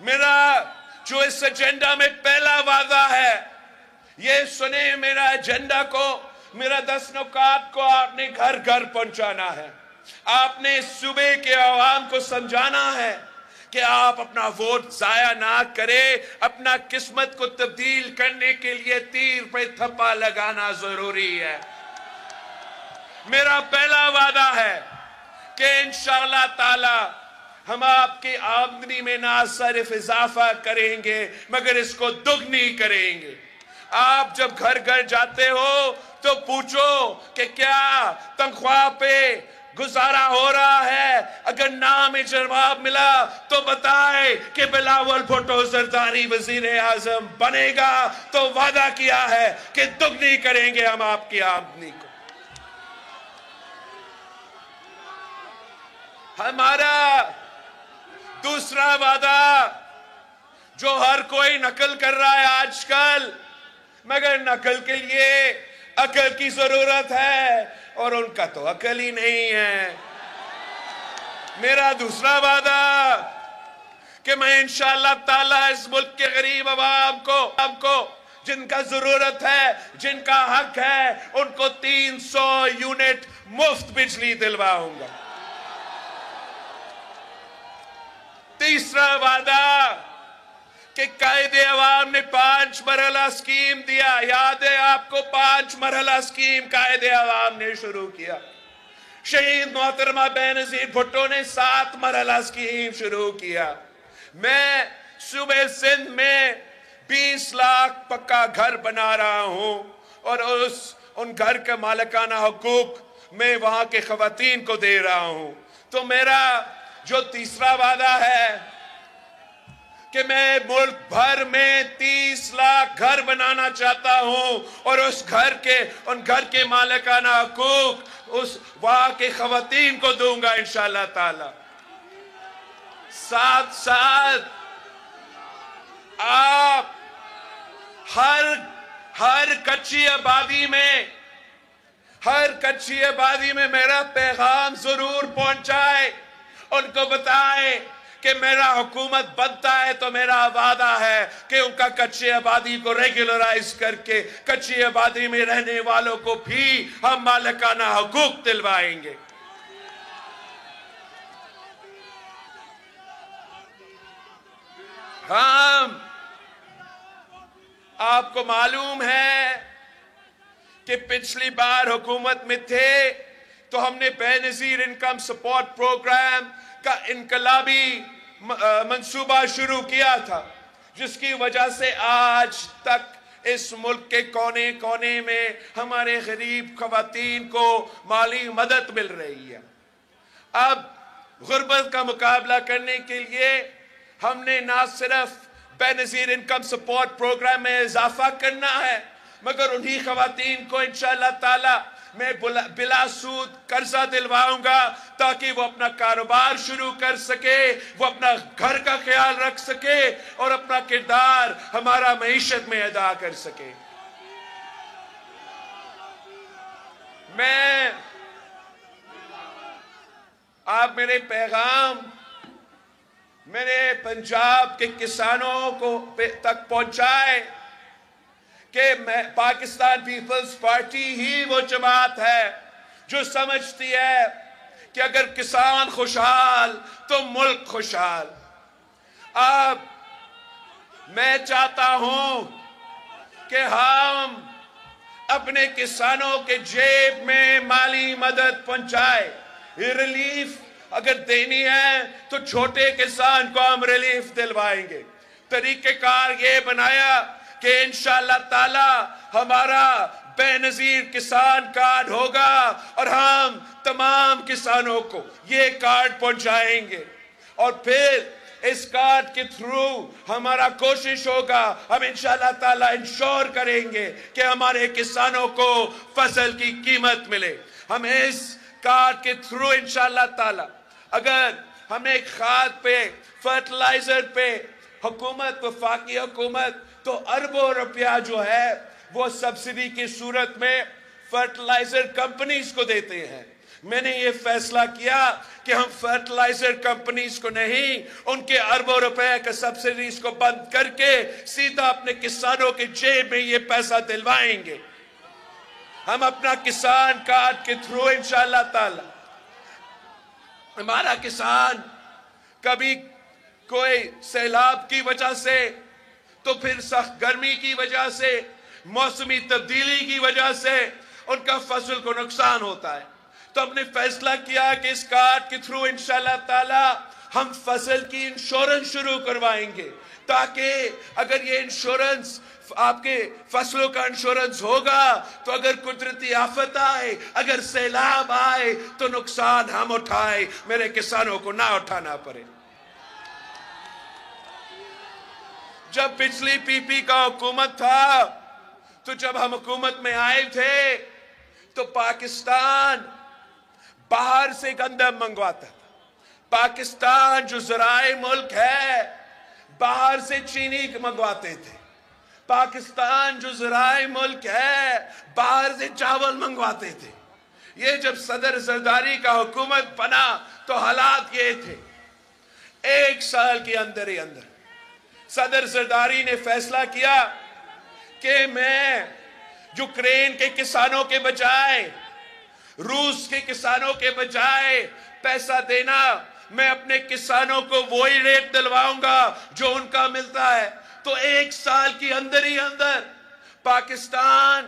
میرا جو اس ایجنڈا میں پہلا وعدہ ہے، یہ سنے میرا ایجنڈا کو، میرا 10 نکات کو آپ نے گھر گھر پہنچانا ہے۔ آپ نے صوبے کے عوام کو سمجھانا ہے کہ آپ اپنا ووٹ ضائع نہ کرے، اپنا قسمت کو تبدیل کرنے کے لیے تیر پہ تھپا لگانا ضروری ہے۔ میرا پہلا وعدہ ہے کہ انشاءاللہ تعالی ہم آپ کی آمدنی میں نہ صرف اضافہ کریں گے مگر اس کو دگنی کریں گے۔ آپ جب گھر گھر جاتے ہو تو پوچھو کہ کیا تنخواہ پہ گزارا ہو رہا ہے، اگر نام جواب ملا تو بتائے کہ بلاول بھٹو زرداری وزیر اعظم بنے گا تو وعدہ کیا ہے کہ دگنی کریں گے ہم آپ کی آمدنی کو۔ ہمارا دوسرا وعدہ جو ہر کوئی نقل کر رہا ہے آج کل، مگر نقل کے لیے عقل کی ضرورت ہے اور ان کا تو عقل ہی نہیں ہے۔ میرا دوسرا وعدہ کہ میں انشاءاللہ تعالی اس ملک کے غریب عوام کو جن کا ضرورت ہے، جن کا حق ہے، ان کو 300 یونٹ مفت بجلی دلواؤں گا۔ تیسرا وعدہ کہ قائد عوام نے 5 مرحلہ اسکیم دیا، یاد ہے آپ کو 5 مرحلہ اسکیم قائد عوام نے شروع کیا۔ شہید محترمہ بینظیر بھٹو نے 7 مرحلہ اسکیم شروع کیا۔ میں صوبے سندھ میں 20 لاکھ پکا گھر بنا رہا ہوں اور ان گھر کے مالکانہ حقوق میں وہاں کے خواتین کو دے رہا ہوں۔ تو میرا جو تیسرا وعدہ ہے کہ میں ملک بھر میں 30 لاکھ گھر بنانا چاہتا ہوں اور ان گھر کے مالکانہ حقوق اس وہاں کے خواتین کو دوں گا انشاءاللہ تعالی۔ ساتھ ساتھ آپ ہر کچی آبادی میں میرا پیغام ضرور پہنچائے، ان کو بتائے کہ میرا حکومت بنتا ہے تو میرا وعدہ ہے کہ ان کا کچی آبادی کو ریگولرائز کر کے کچی آبادی میں رہنے والوں کو بھی ہم مالکانہ حقوق دلوائیں گے۔ آپ کو معلوم ہے کہ پچھلی بار حکومت میں تھے تو ہم نے بے نظیر انکم سپورٹ پروگرام کا انقلابی منصوبہ شروع کیا تھا، جس کی وجہ سے آج تک اس ملک کے کونے کونے میں ہمارے غریب خواتین کو مالی مدد مل رہی ہے۔ اب غربت کا مقابلہ کرنے کے لیے ہم نے نہ صرف بے نظیر انکم سپورٹ پروگرام میں اضافہ کرنا ہے مگر انہی خواتین کو انشاءاللہ تعالی میں بلا سود قرضہ دلواؤں گا تاکہ وہ اپنا کاروبار شروع کر سکے، وہ اپنا گھر کا خیال رکھ سکے اور اپنا کردار ہمارا معیشت میں ادا کر سکے۔ آپ میرے پیغام میرے پنجاب کے کسانوں کو تک پہنچائے کہ پاکستان پیپلز پارٹی ہی وہ جماعت ہے جو سمجھتی ہے کہ اگر کسان خوشحال تو ملک خوشحال۔ اب میں چاہتا ہوں کہ ہم اپنے کسانوں کے جیب میں مالی مدد پہنچائے، ریلیف اگر دینی ہے تو چھوٹے کسان کو ہم ریلیف دلوائیں گے۔ طریقہ کار یہ بنایا کہ انشاءاللہ تعالی ہمارا بے نظیر کسان کارڈ ہوگا اور ہم تمام کسانوں کو یہ کارڈ پہنچائیں گے، اور پھر اس کارڈ کے تھرو ہمارا کوشش ہوگا، ہم انشاءاللہ تعالی انشور کریں گے کہ ہمارے کسانوں کو فصل کی قیمت ملے۔ ہم اس کارڈ کے تھرو انشاءاللہ تعالی اگر ہم نے کھاد پہ، فرٹیلائزر پہ حکومت، وفاقی حکومت تو اربوں روپیہ جو ہے وہ سبسڈی کی صورت میں فرٹیلائزر کمپنیز کو دیتے ہیں، میں نے یہ فیصلہ کیا کہ ہم فرٹیلائزر کمپنیز کو نہیں، ان کے اربوں روپے کا سبسڈیز کو بند کر کے سیدھا اپنے کسانوں کے جیب میں یہ پیسہ دلوائیں گے۔ ہم اپنا کسان کارڈ کے تھرو انشاءاللہ تعالی، ہمارا کسان کبھی کوئی سیلاب کی وجہ سے، تو پھر سخت گرمی کی وجہ سے، موسمی تبدیلی کی وجہ سے ان کا فصل کو نقصان ہوتا ہے، تو ہم نے فیصلہ کیا کہ اس کارڈ کے تھرو انشاءاللہ تعالی ہم فصل کی انشورنس شروع کروائیں گے، تاکہ اگر یہ انشورنس، آپ کے فصلوں کا انشورنس ہوگا تو اگر قدرتی آفت آئے، اگر سیلاب آئے تو نقصان ہم اٹھائیں، میرے کسانوں کو نہ اٹھانا پڑے۔ جب پچھلی پی پی کا حکومت تھا، تو جب ہم حکومت میں آئے تھے تو پاکستان باہر سے گندم منگواتا تھا۔ پاکستان جو زرعی ملک ہے، باہر سے چینی منگواتے تھے۔ پاکستان جو زرعی ملک ہے، باہر سے چاول منگواتے تھے۔ یہ جب صدر زرداری کا حکومت بنا تو حالات یہ تھے۔ 1 سال کے اندر ہی اندر صدر زرداری نے فیصلہ کیا کہ میں یوکرین کے کسانوں کے بجائے، روس کے کسانوں کے بجائے پیسہ دینا، میں اپنے کسانوں کو وہی ریٹ دلواؤں گا جو ان کا ملتا ہے۔ تو 1 سال کی اندر ہی اندر پاکستان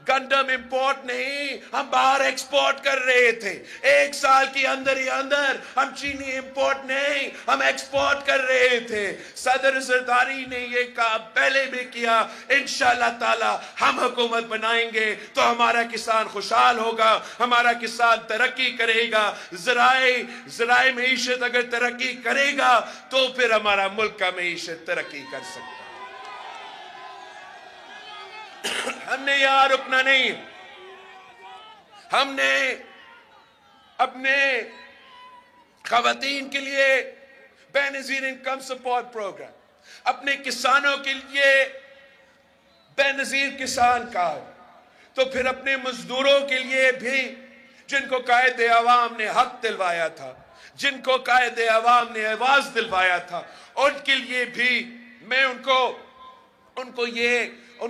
گندم امپورٹ نہیں، ہم باہر ایکسپورٹ کر رہے تھے۔ 1 سال کی اندر ہی اندر ہم چینی امپورٹ نہیں، ہم ایکسپورٹ کر رہے تھے۔ صدر زرداری نے یہ کہا پہلے بھی کیا، انشاءاللہ تعالی ہم حکومت بنائیں گے تو ہمارا کسان خوشحال ہوگا، ہمارا کسان ترقی کرے گا۔ زرعی معیشت اگر ترقی کرے گا تو پھر ہمارا ملک کا معیشت ترقی کر سکتا۔ ہم نے یہاں رکنا نہیں، ہم نے اپنے خواتین کے لیے بے نظیر انکم سپورٹ پروگرام، اپنے کسانوں کے لیے بے نظیر کسان کارڈ، تو پھر اپنے مزدوروں کے لیے بھی جن کو قائد عوام نے حق دلوایا تھا، جن کو قائد عوام نے آواز دلوایا تھا، ان کے لیے بھی میں ان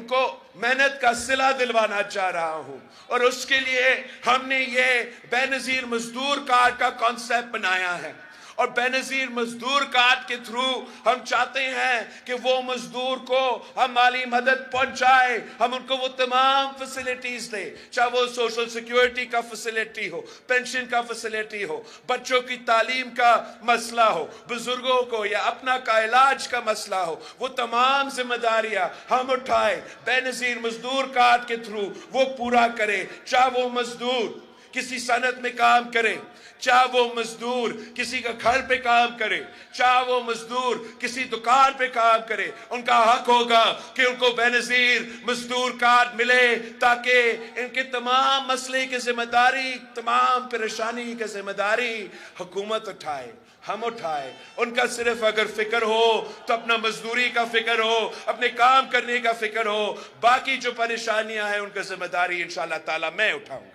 کو محنت کا صلہ دلوانا چاہ رہا ہوں۔ اور اس کے لیے ہم نے یہ بے نظیر مزدور کارڈ کا کانسیپٹ بنایا ہے، اور بے نظیر مزدور کارڈ کے تھرو ہم چاہتے ہیں کہ وہ مزدور کو ہم مالی مدد پہنچائے، ہم ان کو وہ تمام فیسلٹیز دیں، چاہے وہ سوشل سیکیورٹی کا فیسلٹی ہو، پینشن کا فیسلٹی ہو، بچوں کی تعلیم کا مسئلہ ہو، بزرگوں کو یا اپنا کا علاج کا مسئلہ ہو، وہ تمام ذمہ داریاں ہم اٹھائیں، بے نظیر مزدور کارڈ کے تھرو وہ پورا کرے۔ چاہے وہ مزدور کسی صنعت میں کام کرے، چاہے وہ مزدور کسی کا گھر پہ کام کرے، چاہے وہ مزدور کسی دکان پہ کام کرے، ان کا حق ہوگا کہ ان کو بے نظیر مزدور کارڈ ملے، تاکہ ان کے تمام مسئلے کی ذمہ داری، تمام پریشانی کی ذمہ داری حکومت اٹھائے، ہم اٹھائے۔ ان کا صرف اگر فکر ہو تو اپنا مزدوری کا فکر ہو، اپنے کام کرنے کا فکر ہو، باقی جو پریشانیاں ہیں ان کا ذمہ داری انشاءاللہ تعالی میں اٹھاؤں گا۔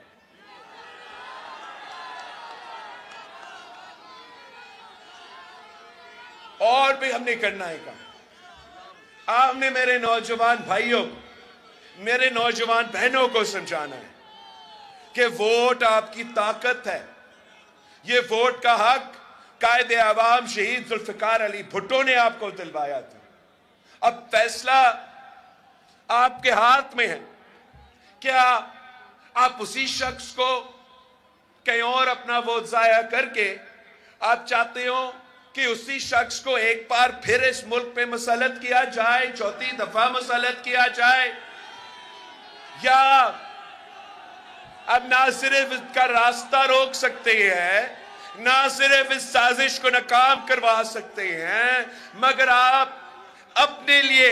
اور بھی ہم نے کرنا ہے کام۔ آپ نے میرے نوجوان بھائیوں، میرے نوجوان بہنوں کو سمجھانا ہے کہ ووٹ آپ کی طاقت ہے۔ یہ ووٹ کا حق قائد عوام شہید ذوالفقار علی بھٹو نے آپ کو دلوایا تھا۔ اب فیصلہ آپ کے ہاتھ میں ہے، کیا آپ اسی شخص کو کہیں اور اپنا ووٹ ضائع کر کے آپ چاہتے ہو کہ اسی شخص کو ایک بار پھر اس ملک پہ مسلط کیا جائے، 4تھی دفعہ مسلط کیا جائے، یا اب نہ صرف اس کا راستہ روک سکتے ہیں، نہ صرف اس سازش کو ناکام کروا سکتے ہیں، مگر آپ اپنے لیے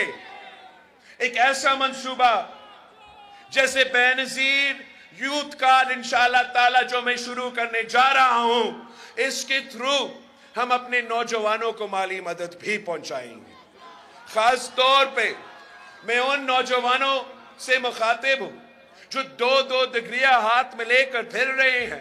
ایک ایسا منصوبہ جیسے بے نظیر یوتھ کارڈ انشاءاللہ تعالی جو میں شروع کرنے جا رہا ہوں، اس کے تھرو ہم اپنے نوجوانوں کو مالی مدد بھی پہنچائیں گے۔ خاص طور پہ میں ان نوجوانوں سے مخاطب ہوں جو 2 ڈگریاں ہاتھ میں لے کر پھر رہے ہیں،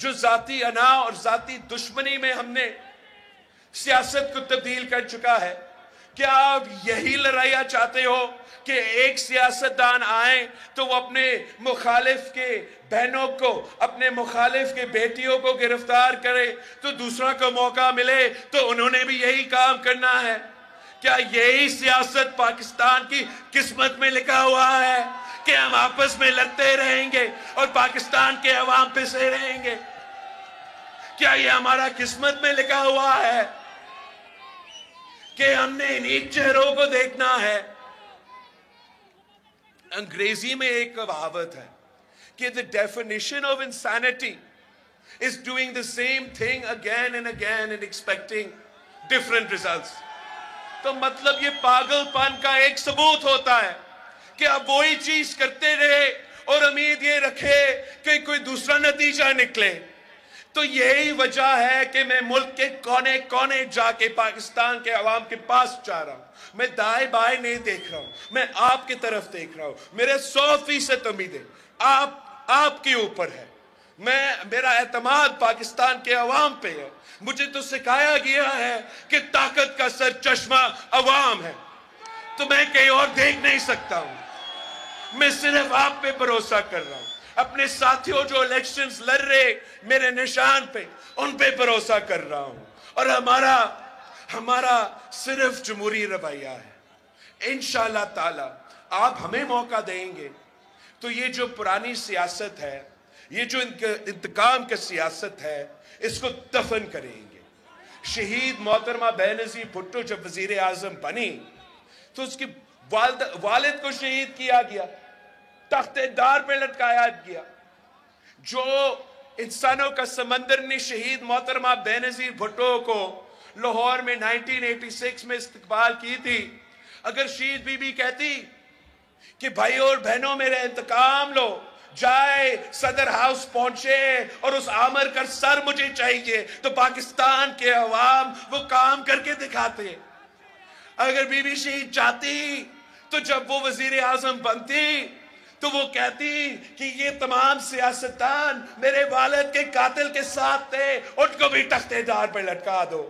جو ذاتی انا اور ذاتی دشمنی میں ہم نے سیاست کو تبدیل کر چکا ہے، کیا آپ یہی لڑائیاں چاہتے ہو کہ ایک سیاستدان آئیں تو وہ اپنے مخالف کے بہنوں کو، اپنے مخالف کے بیٹیوں کو گرفتار کرے تو دوسرا کو موقع ملے تو انہوں نے بھی یہی کام کرنا ہے؟ کیا یہی سیاست پاکستان کی قسمت میں لکھا ہوا ہے کہ ہم آپس میں لڑتے رہیں گے اور پاکستان کے عوام پسے رہیں گے؟ کیا یہ ہمارا قسمت میں لکھا ہوا ہے کہ ہم نے انہی چہروں کو دیکھنا ہے؟ انگریزی میں ایک کہاوت ہے کہ the definition of insanity is doing the same thing again and again and expecting different results. تو مطلب یہ پاگل پن کا ایک ثبوت ہوتا ہے کہ آپ وہی چیز کرتے رہے اور امید یہ رکھے کہ کوئی دوسرا نتیجہ نکلے. تو یہی وجہ ہے کہ میں ملک کے کونے کونے جا کے پاکستان کے عوام کے پاس جا رہا ہوں. میں دائیں بائیں نہیں دیکھ رہا ہوں، میں آپ کی طرف دیکھ رہا ہوں. میرے 100% امیدیں آپ کے اوپر ہے. میرا اعتماد پاکستان کے عوام پہ ہے. مجھے تو سکھایا گیا ہے کہ طاقت کا سر چشمہ عوام ہے، تو میں کہیں اور دیکھ نہیں سکتا ہوں. میں صرف آپ پہ بھروسہ کر رہا ہوں. اپنے ساتھیوں جو الیکشنز لڑ رہے میرے نشان پہ، ان پہ بھروسہ کر رہا ہوں. اور ہمارا صرف جمہوری رویہ ہے. انشاءاللہ تعالی آپ ہمیں موقع دیں گے تو یہ جو پرانی سیاست ہے، یہ جو انتقام کا سیاست ہے، اس کو دفن کریں گے. شہید محترمہ بینظیر بھٹو جب وزیر اعظم بنی تو اس کی والد کو شہید کیا گیا، تخت دار پہ لٹکایا گیا. جو انسانوں کا سمندر نے شہید محترمہ بینظیر بھٹو کو لاہور میں 1986 میں استقبال کی تھی، اگر شہید بی بی کہتی کہ بھائیوں اور بہنوں میرے انتقام لو، جائے صدر ہاؤس پہنچے اور اس آمر کا سر مجھے چاہیے، تو پاکستان کے عوام وہ کام کر کے دکھاتے. اگر بی بی شہید چاہتی تو جب وہ وزیر اعظم بنتی تو وہ کہتی کہ یہ تمام سیاستدان میرے والد کے قاتل کے ساتھ تھے، ان کو بھی تخت دار پر لٹکا دو.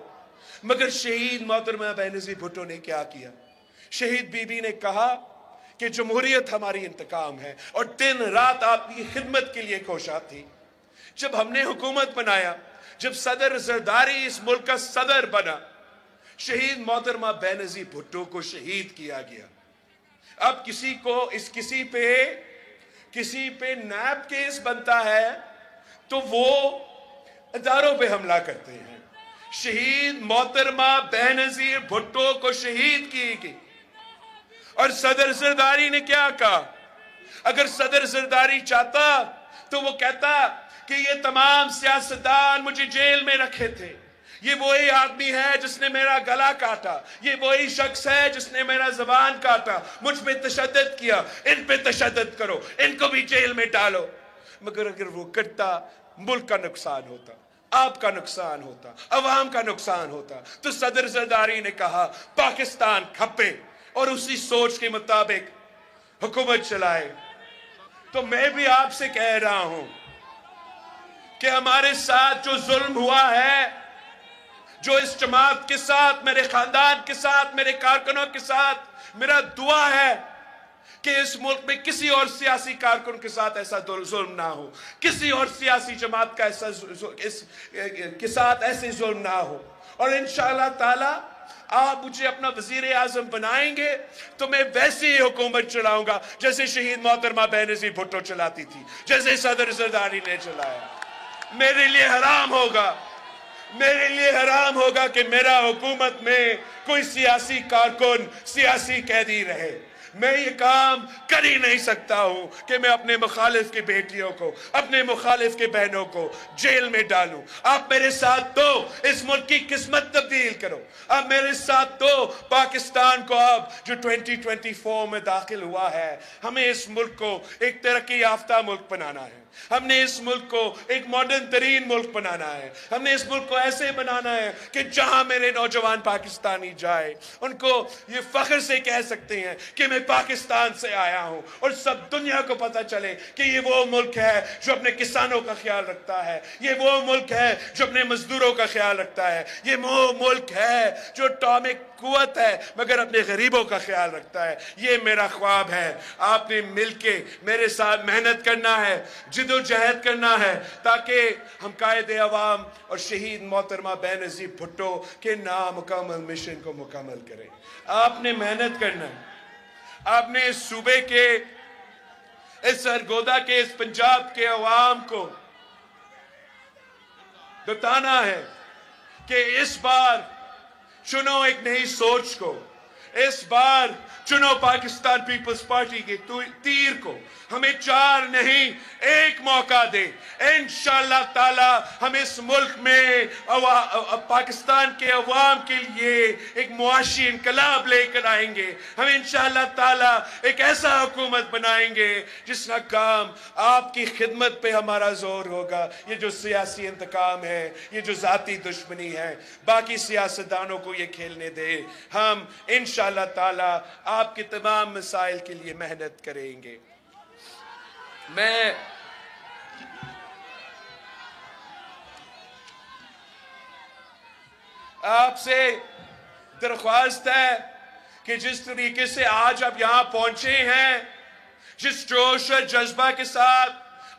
مگر شہید محترمہ بینظیر بھٹو نے کیا کیا؟ شہید بی بی نے کہا کہ جمہوریت ہماری انتقام ہے، اور دن رات آپ کی خدمت کے لیے کوشاں تھی. جب ہم نے حکومت بنایا، جب صدر زرداری اس ملک کا صدر بنا، شہید محترمہ بینظیر بھٹو کو شہید کیا گیا. اب کسی پہ نیب کیس بنتا ہے تو وہ اداروں پہ حملہ کرتے ہیں. شہید محترمہ بینظیر بھٹو کو شہید کی گئی. اور صدر زرداری نے کیا کہا؟ اگر صدر زرداری چاہتا تو وہ کہتا کہ یہ تمام سیاستدان مجھے جیل میں رکھے تھے، یہ وہی آدمی ہے جس نے میرا گلا کاٹا، یہ وہی شخص ہے جس نے میرا زبان کاٹا، مجھ پہ تشدد کیا، ان پہ تشدد کرو، ان کو بھی جیل میں ڈالو. مگر اگر وہ کرتا، ملک کا نقصان ہوتا، آپ کا نقصان ہوتا، عوام کا نقصان ہوتا. تو صدر زرداری نے کہا پاکستان کھپے اور اسی سوچ کے مطابق حکومت چلائے. تو میں بھی آپ سے کہہ رہا ہوں کہ ہمارے ساتھ جو ظلم ہوا ہے، جو اس جماعت کے ساتھ، میرے خاندان کے ساتھ، میرے کارکنوں کے ساتھ، میرا دعا ہے کہ اس ملک میں کسی اور سیاسی کارکن کے ساتھ ایسا ظلم نہ ہو، کسی اور سیاسی جماعت کا کے ساتھ ایسے ظلم نہ ہو. اور انشاءاللہ تعالی آپ مجھے اپنا وزیر اعظم بنائیں گے تو میں ویسی ہی حکومت چلاؤں گا جیسے شہید محترمہ بینظیر بھٹو چلاتی تھی، جیسے صدر زرداری نے چلایا. میرے لیے حرام ہوگا کہ میرا حکومت میں کوئی سیاسی کارکن، سیاسی قیدی رہے. میں یہ کام کر ہی نہیں سکتا ہوں کہ میں اپنے مخالف کی بیٹیوں کو، اپنے مخالف کے بہنوں کو جیل میں ڈالوں. آپ میرے ساتھ تو اس ملک کی قسمت تبدیل کرو. آپ میرے ساتھ تو پاکستان کو اب جو 2024 میں داخل ہوا ہے، ہمیں اس ملک کو ایک ترقی یافتہ ملک بنانا ہے. ہم نے اس ملک کو ایک ماڈرن ترین ملک بنانا ہے. ہم نے اس ملک کو ایسے بنانا ہے کہ جہاں میرے نوجوان پاکستانی جائے ان کو یہ فخر سے کہہ سکتے ہیں کہ میں پاکستان سے آیا ہوں, اور سب دنیا کو پتہ چلے کہ یہ وہ ملک ہے جو اپنے کسانوں کا خیال رکھتا ہے, یہ وہ ملک ہے جو اپنے مزدوروں کا خیال رکھتا ہے, یہ وہ ملک ہے جو اٹامک قوت ہے مگر اپنے غریبوں کا خیال رکھتا ہے. یہ میرا خواب ہے. آپ نے مل کے میرے ساتھ محنت کرنا ہے, جد و جہد کرنا ہے, تاکہ ہم قائد عوام اور شہید محترمہ بے نظیر بھٹو کے نامکمل مشن کو مکمل کریں. آپ نے محنت کرنا ہے. آپ نے اس صوبے کے, اس سرگودا کے, اس پنجاب کے عوام کو بتانا ہے کہ اس بار چنو ایک نئی سوچ کو, اس بار چنو پاکستان پیپلز پارٹی کے تیر کو. ہمیں 4 نہیں 1 موقع دے. انشاءاللہ تعالی ہم اس ملک میں پاکستان کے عوام کے لیے ایک معاشی انقلاب لے کر آئیں گے. ہم انشاءاللہ تعالی ایک ایسا حکومت بنائیں گے جس کا کام آپ کی خدمت پہ ہمارا زور ہوگا. یہ جو سیاسی انتقام ہے, یہ جو ذاتی دشمنی ہے, باقی سیاستدانوں کو یہ کھیلنے دے. ہم انشاءاللہ تعالی آپ کے تمام مسائل کے لیے محنت کریں گے. میں آپ سے درخواست ہے کہ جس طریقے سے آج آپ یہاں پہنچے ہیں, جس جوش اور جذبہ کے ساتھ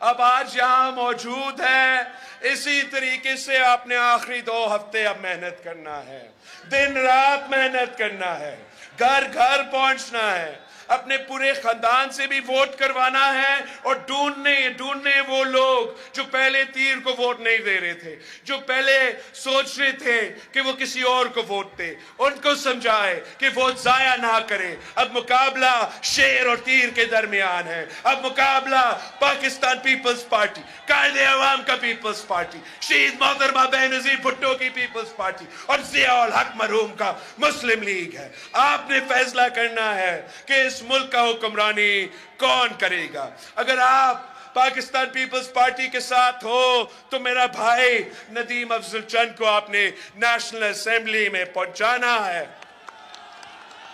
اب آج یہاں موجود ہیں, اسی طریقے سے آپ نے آخری 2 ہفتے اب محنت کرنا ہے, دن رات محنت کرنا ہے, گھر گھر پہنچنا ہے, اپنے پورے خاندان سے بھی ووٹ کروانا ہے, اور ڈھونڈنے وہ لوگ جو پہلے تیر کو ووٹ نہیں دے رہے تھے, جو پہلے سوچ رہے تھے کہ وہ کسی اور کو ووٹ دے, ان کو سمجھائے کہ ووٹ ضائع نہ کرے. اب مقابلہ شیر اور تیر کے درمیان ہے. اب مقابلہ پاکستان پیپلز پارٹی, قائد عوام کا پیپلز پارٹی, شہید محترمہ بے نظیر بھٹو کی پیپلز پارٹی, اور ضیاء الحق مرحوم کا مسلم لیگ ہے. آپ نے فیصلہ کرنا ہے کہ اس ملک کا حکمرانی کون کرے گا. اگر آپ پاکستان پیپلز پارٹی کے ساتھ ہو تو میرا بھائی ندیم افضل چند کو آپ نے نیشنل اسمبلی میں پہنچانا ہے.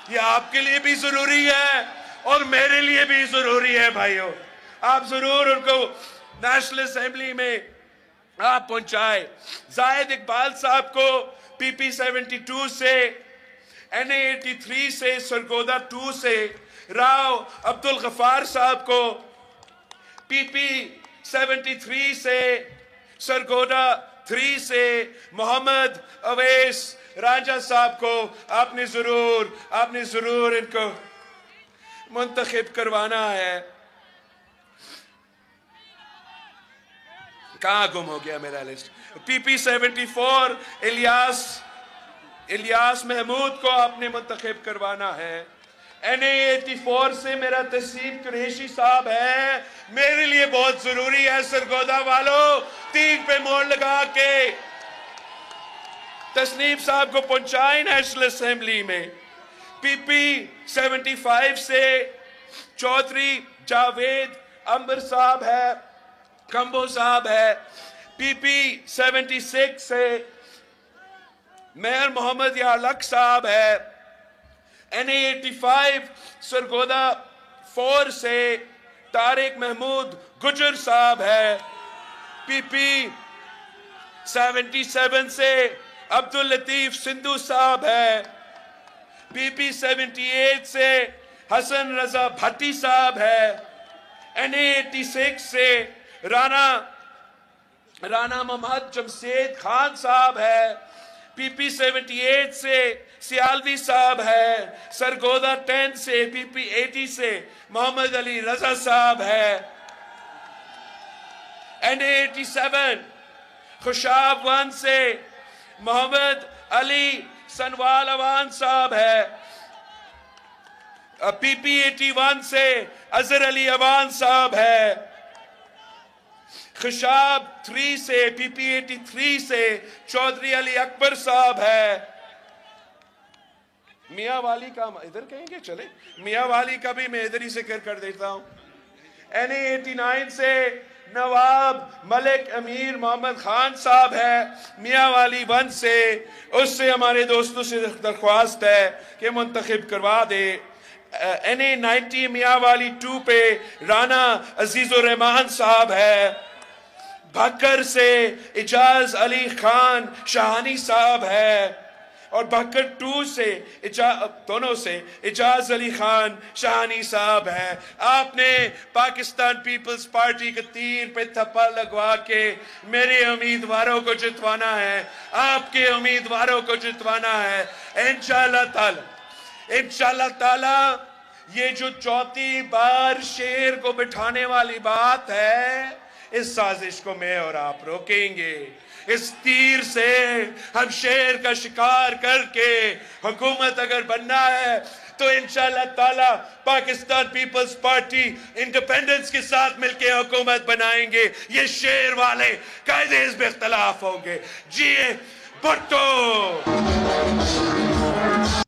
یہ آپ کے لیے بھی ضروری ہے اور میرے لیے بھی ضروری ہے بھائیوں. آپ ضرور ان کو نیشنل اسمبلی میں آپ پہنچائے. زاہد اقبال صاحب کو پی پی 72 سے, NA83 سے, سرگودا 2 سے, راو عبدالغفار صاحب کو پی پی 73 سے, سرگودا 3 سے, محمد اویس راجہ صاحب کو آپ نے ضرور ان کو منتخب کروانا ہے. کہاں گم ہو گیا میرا لسٹ؟ پی پی 74 الیاس محمود کو آپ نے منتخب کروانا ہے. NA84 سے میرا تحسین قریشی صاحب ہے, میرے لیے بہت ضروری ہے. سرگودا والوں 3 پہ موڑ لگا کے تسنیم صاحب کو پہنچائیں نیشنل اسمبلی میں. پی پی 75 سے چودھری جاوید امبر صاحب ہے, کمبو صاحب ہے. پی پی 76 سے میر محمد یالک صاحب ہے. NA85 سرگودا 4 سے طارق محمود گجر صاحب ہے. پی پی 77 سے عبداللطیف سندھو صاحب ہے. پی پی 78 سے حسن رضا بھٹی صاحب ہے. NA86 سے رانا محمد جمشید خان صاحب ہے. پی پی 78 سے سیالوی صاحب ہے. سرگودا 10 سے پی پی 80 سے محمد علی رضا صاحب ہے. NA87 خوشاب 1 سے محمد علی سنوال اوان صاحب ہے. پی پی 81 سے اظہر علی اوان صاحب ہے. خشاب 3 سے پی پی 83 سے چودھری علی اکبر صاحب ہے. میاں والی کا ادھر کہیں گے, چلے میاں والی کا بھی میں ادھر ہی ذکر کر دیتا ہوں. NA89 سے نواب ملک امیر محمد خان صاحب ہے میاں والی 1 سے، اس سے ہمارے دوستوں سے درخواست ہے کہ منتخب کروا دے۔ NA90 میاں والی 2 پہ رانا عزیز الرحمان صاحب ہے۔ بھکر سے اعجاز علی خان شاہانی صاحب ہے، اور بھکر 2 سے دونوں سے اعجاز علی خان شاہانی صاحب ہے۔ آپ نے پاکستان پیپلز پارٹی کے تیر پہ تھپا لگوا کے میرے امیدواروں کو جتوانا ہے، آپ کے امیدواروں کو جتوانا ہے انشاءاللہ تعالی۔ یہ جو چوتھی بار شیر کو بٹھانے والی بات ہے، اس سازش کو میں اور آپ روکیں گے۔ اس تیر سے ہم شیر کا شکار کر کے حکومت اگر بننا ہے تو انشاءاللہ تعالی پاکستان پیپلز پارٹی انڈیپینڈنس کے ساتھ مل کے حکومت بنائیں گے۔ یہ شیر والے قائد حزب اختلاف ہوں گے۔ جی بھٹو۔